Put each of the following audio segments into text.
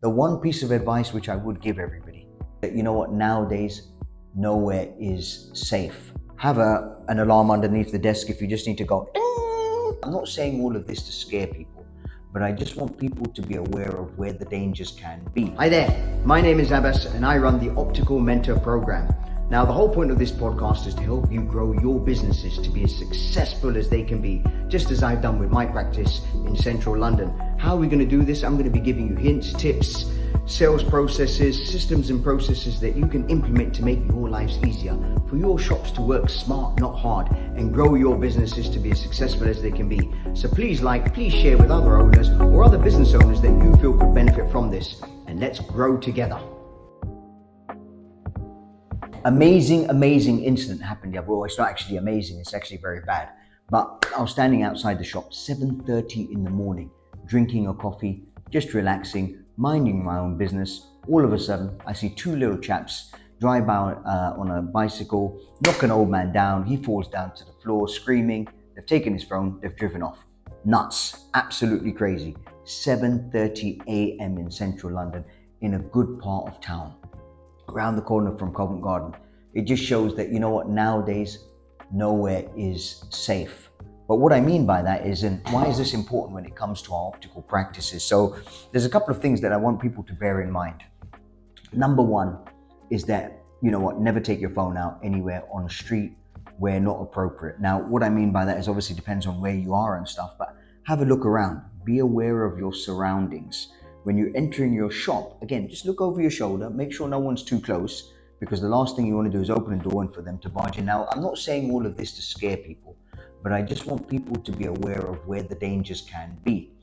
The one piece of advice which I would give everybody, that you know what, nowadays, nowhere is safe. Have an alarm underneath the desk if you just need to go, ding. I'm not saying all of this to scare people, but I just want people to be aware of where the dangers can be. Hi there, my name is Abbas and I run the Optical Mentor Program. Now, the whole point of this podcast is to help you grow your businesses to be as successful as they can be, just as I've done with my practice in central London. How are we going to do this? I'm going to be giving you hints, tips, sales processes, systems and processes that you can implement to make your lives easier, for your shops to work smart, not hard, and grow your businesses to be as successful as they can be. So please share with other owners or other business owners that you feel could benefit from this, and let's grow together. Amazing incident happened here. Well, it's not actually amazing, it's actually very bad. But I was standing outside the shop, 7:30 in the morning, drinking a coffee, just relaxing, minding my own business. All of a sudden, I see two little chaps drive by on a bicycle, knock an old man down. He falls down to the floor, screaming. They've taken his phone, they've driven off. Nuts, absolutely crazy. 7:30 a.m. in central London, in a good part of town, around the corner from Covent Garden. It just shows that, you know what, nowadays, nowhere is safe. But what I mean by that is, and why is this important when it comes to our optical practices? So there's a couple of things that I want people to bear in mind. Number one is that, you know what, never take your phone out anywhere on the street where not appropriate. Now, what I mean by that is obviously depends on where you are and stuff, but have a look around. Be aware of your surroundings. When you're entering your shop, again, just look over your shoulder, make sure no one's too close, because the last thing you want to do is open a door and for them to barge in. Now, I'm not saying all of this to scare people, but I just want people to be aware of where the dangers can be.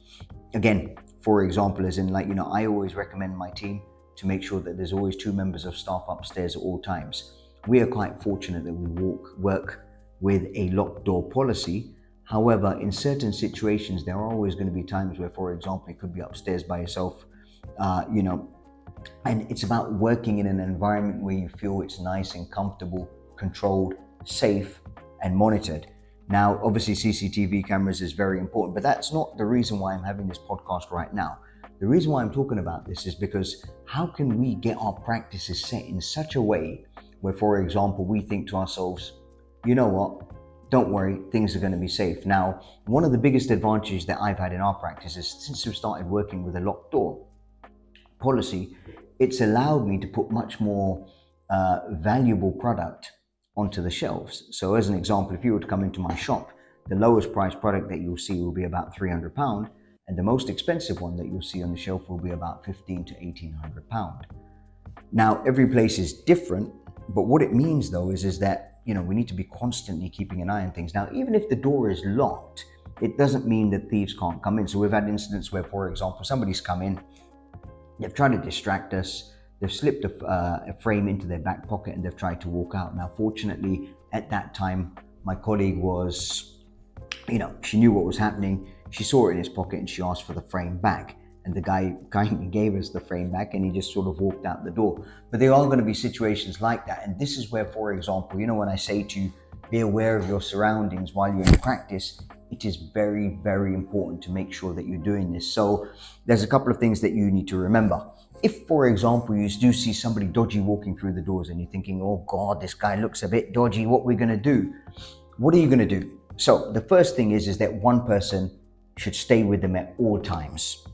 Again, for example, as in I always recommend my team to make sure that there's always two members of staff upstairs at all times. We are quite fortunate that we work with a locked door policy. However, in certain situations, there are always going to be times where, for example, you could be upstairs by yourself, and it's about working in an environment where you feel it's nice and comfortable, controlled, safe, and monitored. Now, obviously, CCTV cameras is very important, but that's not the reason why I'm having this podcast right now. The reason why I'm talking about this is because how can we get our practices set in such a way where, for example, we think to ourselves, you know what, don't worry, things are going to be safe. Now, one of the biggest advantages that I've had in our practice is since we've started working with a locked door policy, it's allowed me to put much more valuable product onto the shelves. So as an example, if you were to come into my shop, the lowest price product that you'll see will be about £300, and the most expensive one that you'll see on the shelf will be about £1,500 to £1,800. Now, every place is different, but what it means though is that we need to be constantly keeping an eye on things. Now, even if the door is locked, it doesn't mean that thieves can't come in. So we've had incidents where, for example, somebody's come in, they've tried to distract us, they've slipped a frame into their back pocket and they've tried to walk out. Now, fortunately, at that time, my colleague was, she knew what was happening. She saw it in his pocket and she asked for the frame back. And the guy kindly gave us the frame back and he just sort of walked out the door. But there are going to be situations like that. And this is where, for example, when I say to you, be aware of your surroundings while you're in practice, it is very, very important to make sure that you're doing this. So there's a couple of things that you need to remember. If, for example, you do see somebody dodgy walking through the doors and you're thinking, oh God, this guy looks a bit dodgy, what are we going to do? What are you going to do? So the first thing is that one person should stay with them at all times.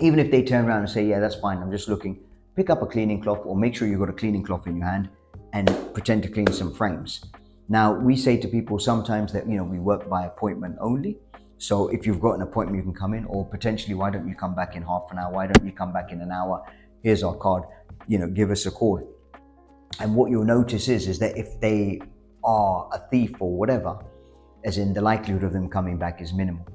Even if they turn around and say, yeah, that's fine, I'm just looking, pick up a cleaning cloth or make sure you've got a cleaning cloth in your hand and pretend to clean some frames. Now, we say to people sometimes that, we work by appointment only. So if you've got an appointment, you can come in, or potentially, why don't you come back in half an hour? Why don't you come back in an hour? Here's our card, give us a call. And what you'll notice is that if they are a thief or whatever, as in the likelihood of them coming back is minimal.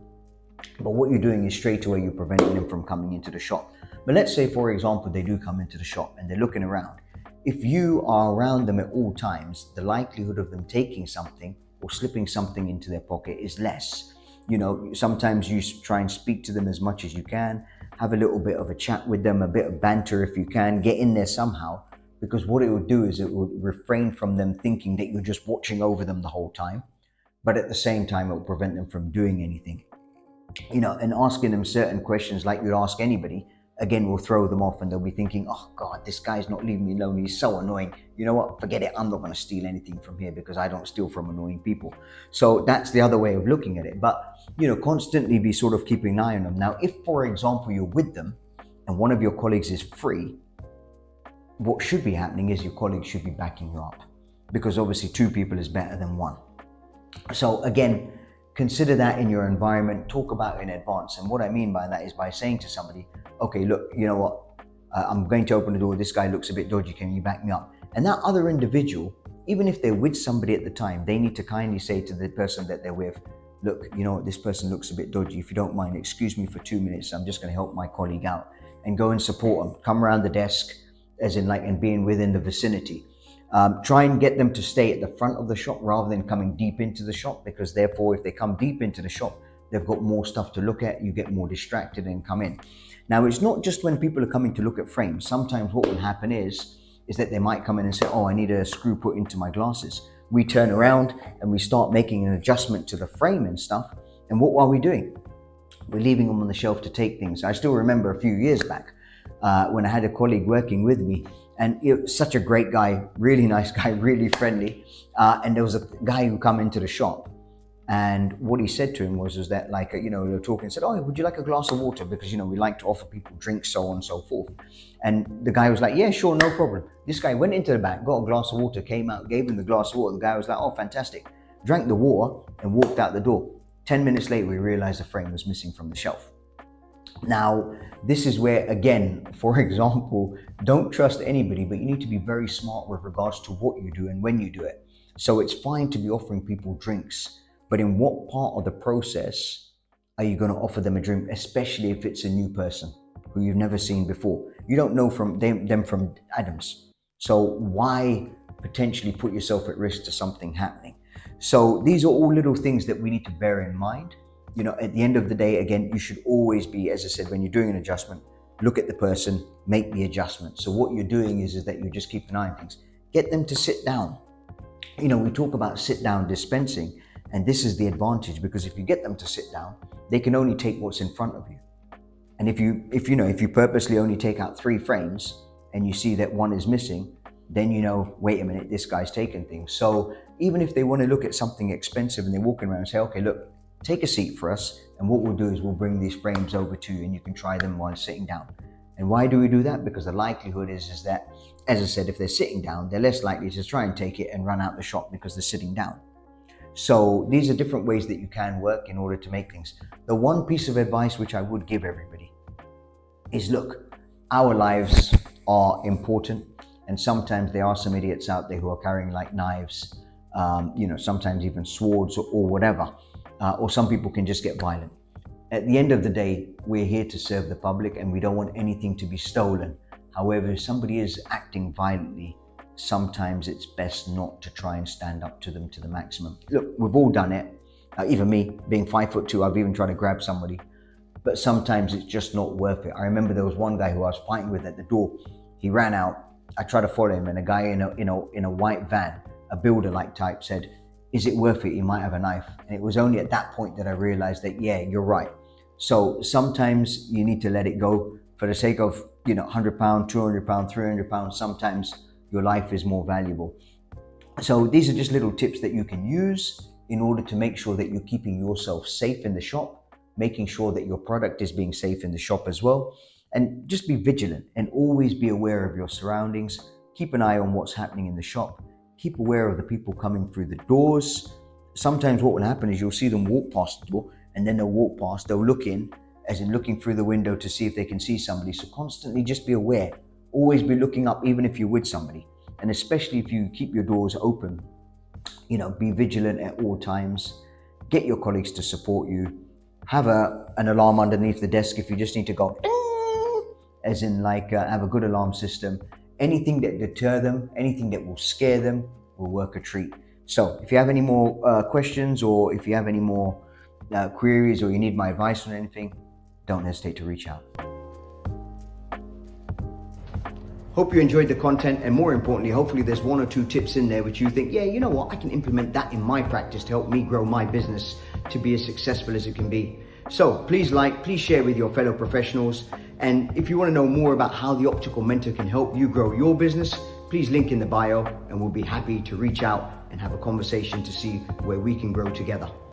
But what you're doing is straight away, you're preventing them from coming into the shop. But let's say, for example, they do come into the shop and they're looking around. If you are around them at all times, the likelihood of them taking something or slipping something into their pocket is less. Sometimes you try and speak to them as much as you can, have a little bit of a chat with them, a bit of banter if you can, get in there somehow, because what it will do is it will refrain from them thinking that you're just watching over them the whole time. But at the same time, it will prevent them from doing anything. And asking them certain questions like you'd ask anybody. again, will throw them off, and they'll be thinking, oh God, this guy's not leaving me alone. He's so annoying. You know what? Forget it. I'm not going to steal anything from here because I don't steal from annoying people. So that's the other way of looking at it. But, constantly be sort of keeping an eye on them. Now, if, for example, you're with them and one of your colleagues is free, what should be happening is your colleague should be backing you up, because obviously 2 people is better than 1. So again, consider that in your environment, talk about it in advance. And what I mean by that is by saying to somebody, okay, look, you know what, I'm going to open the door. This guy looks a bit dodgy. Can you back me up? And that other individual, even if they're with somebody at the time, they need to kindly say to the person that they're with, look, you know what, this person looks a bit dodgy. If you don't mind, excuse me for 2 minutes. I'm just going to help my colleague out, and go and support them. Come around the desk, as in and being within the vicinity. Try and get them to stay at the front of the shop rather than coming deep into the shop, because therefore if they come deep into the shop, they've got more stuff to look at. You get more distracted and come in. Now, it's not just when people are coming to look at frames. Sometimes what will happen is that they might come in and say, oh, I need a screw put into my glasses. We turn around and we start making an adjustment to the frame and stuff. And what are we doing? We're leaving them on the shelf to take things. I still remember a few years back when I had a colleague working with me, and such a great guy, really nice guy, really friendly. And there was a guy who come into the shop, and what he said to him was that we were talking and said, oh, would you like a glass of water? Because, we like to offer people drinks, so on and so forth. And the guy was like, yeah, sure, no problem. This guy went into the back, got a glass of water, came out, gave him the glass of water. The guy was like, oh, fantastic. Drank the water and walked out the door. 10 minutes later, we realized the frame was missing from the shelf. Now, this is where, again, for example, don't trust anybody, but you need to be very smart with regards to what you do and when you do it. So it's fine to be offering people drinks, but in what part of the process are you going to offer them a drink, especially if it's a new person who you've never seen before? You don't know them from Adams. So why potentially put yourself at risk to something happening? So these are all little things that we need to bear in mind. At the end of the day, again, you should always be, as I said, when you're doing an adjustment, look at the person, make the adjustment. So what you're doing is that you just keep an eye on things. Get them to sit down. We talk about sit down dispensing, and this is the advantage, because if you get them to sit down, they can only take what's in front of you. And if you purposely only take out 3 frames and you see that 1 is missing, then wait a minute, this guy's taking things. So even if they want to look at something expensive and they're walking around and say, okay, look, take a seat for us, and what we'll do is we'll bring these frames over to you and you can try them while sitting down. And why do we do that? Because the likelihood is that, as I said, if they're sitting down, they're less likely to try and take it and run out the shop because they're sitting down. So these are different ways that you can work in order to make things. The one piece of advice which I would give everybody is, look, our lives are important, and sometimes there are some idiots out there who are carrying knives, sometimes even swords or whatever. Or some people can just get violent. At the end of the day, we're here to serve the public and we don't want anything to be stolen. However, if somebody is acting violently, sometimes it's best not to try and stand up to them to the maximum. Look, we've all done it. Even me, being 5'2", I've even tried to grab somebody, but sometimes it's just not worth it. I remember there was one guy who I was fighting with at the door. He ran out. I tried to follow him, and a guy in a white van, a builder-like type, said, is it worth it? You might have a knife. And it was only at that point that I realized that, yeah, you're right. So sometimes you need to let it go for the sake of, £100, £200, £300. Sometimes your life is more valuable. So these are just little tips that you can use in order to make sure that you're keeping yourself safe in the shop, making sure that your product is being safe in the shop as well. And just be vigilant and always be aware of your surroundings. Keep an eye on what's happening in the shop. Keep aware of the people coming through the doors. Sometimes what will happen is you'll see them walk past the door, and then they'll walk past, they'll look in, as in looking through the window to see if they can see somebody. So constantly just be aware. Always be looking up, even if you're with somebody. And especially if you keep your doors open, be vigilant at all times. Get your colleagues to support you. Have an alarm underneath the desk if you just need to go, as in have a good alarm system. Anything that deter them, anything that will scare them will work a treat. So if you have any more questions, or if you have any more queries, or you need my advice on anything, don't hesitate to reach out. Hope you enjoyed the content, and more importantly, hopefully there's 1 or 2 tips in there which you think, yeah, you know what, I can implement that in my practice to help me grow my business to be as successful as it can be. So please please share with your fellow professionals. And if you want to know more about how the Optical Mentor can help you grow your business, please link in the bio and we'll be happy to reach out and have a conversation to see where we can grow together.